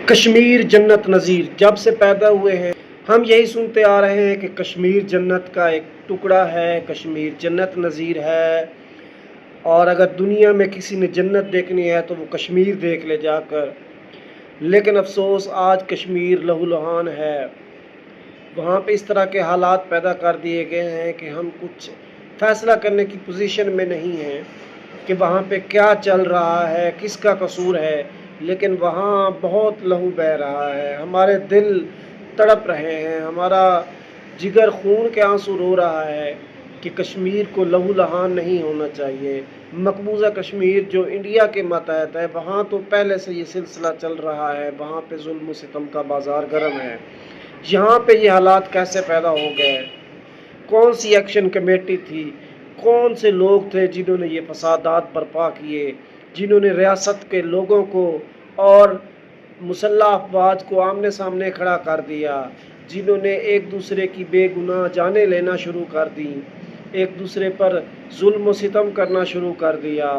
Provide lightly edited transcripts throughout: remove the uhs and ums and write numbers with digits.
کشمیر جنت نظیر جب سے پیدا ہوئے ہیں ہم یہی سنتے آ رہے ہیں کہ کشمیر جنت کا ایک ٹکڑا ہے، کشمیر جنت نظیر ہے، اور اگر دنیا میں کسی نے جنت دیکھنی ہے تو وہ کشمیر دیکھ لے جا کر۔ لیکن افسوس آج کشمیر لہو لہان ہے، وہاں پہ اس طرح کے حالات پیدا کر دیے گئے ہیں کہ ہم کچھ فیصلہ کرنے کی پوزیشن میں نہیں ہیں کہ وہاں پہ کیا چل رہا ہے، کس کا قصور ہے، لیکن وہاں بہت لہو بہہ رہا ہے، ہمارے دل تڑپ رہے ہیں، ہمارا جگر خون کے آنسو رو رہا ہے کہ کشمیر کو لہو لہان نہیں ہونا چاہیے۔ مقبوضہ کشمیر جو انڈیا کے ماتحت ہے، وہاں تو پہلے سے یہ سلسلہ چل رہا ہے، وہاں پہ ظلم و ستم کا بازار گرم ہے۔ یہاں پہ یہ حالات کیسے پیدا ہو گئے؟ کون سی ایکشن کمیٹی تھی؟ کون سے لوگ تھے جنہوں نے یہ فسادات برپا کیے، جنہوں نے ریاست کے لوگوں کو اور مسلح افواج کو آمنے سامنے کھڑا کر دیا، جنہوں نے ایک دوسرے کی بے گناہ جانیں لینا شروع کر دیں، ایک دوسرے پر ظلم و ستم کرنا شروع کر دیا۔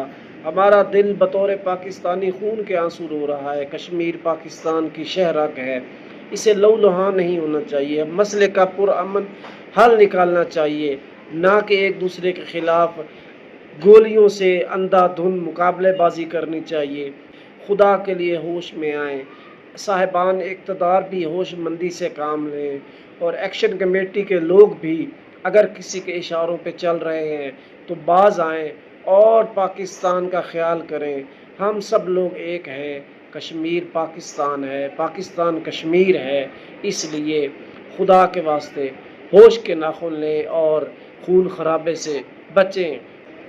ہمارا دل بطور پاکستانی خون کے آنسو رو رہا ہے۔ کشمیر پاکستان کی شہرگ ہے، اسے لہو لہان نہیں ہونا چاہیے۔ مسئلے کا پرامن حل نکالنا چاہیے، نہ کہ ایک دوسرے کے خلاف گولیوں سے اندھا دھند مقابلے بازی کرنی چاہیے۔ خدا کے لیے ہوش میں آئیں، صاحبان اقتدار بھی ہوش مندی سے کام لیں، اور ایکشن کمیٹی کے لوگ بھی اگر کسی کے اشاروں پہ چل رہے ہیں تو باز آئیں اور پاکستان کا خیال کریں۔ ہم سب لوگ ایک ہیں، کشمیر پاکستان ہے، پاکستان کشمیر ہے، اس لیے خدا کے واسطے ہوش کے ناخن لیں اور خون خرابے سے بچیں،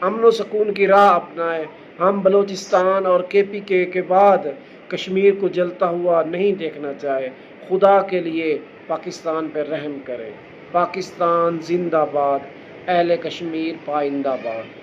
امن و سکون کی راہ اپنائیں۔ ہم بلوچستان اور KPK کے بعد کشمیر کو جلتا ہوا نہیں دیکھنا چاہے۔ خدا کے لیے پاکستان پر رحم کریں۔ پاکستان زندہ باد، اہل کشمیر پائندہ باد۔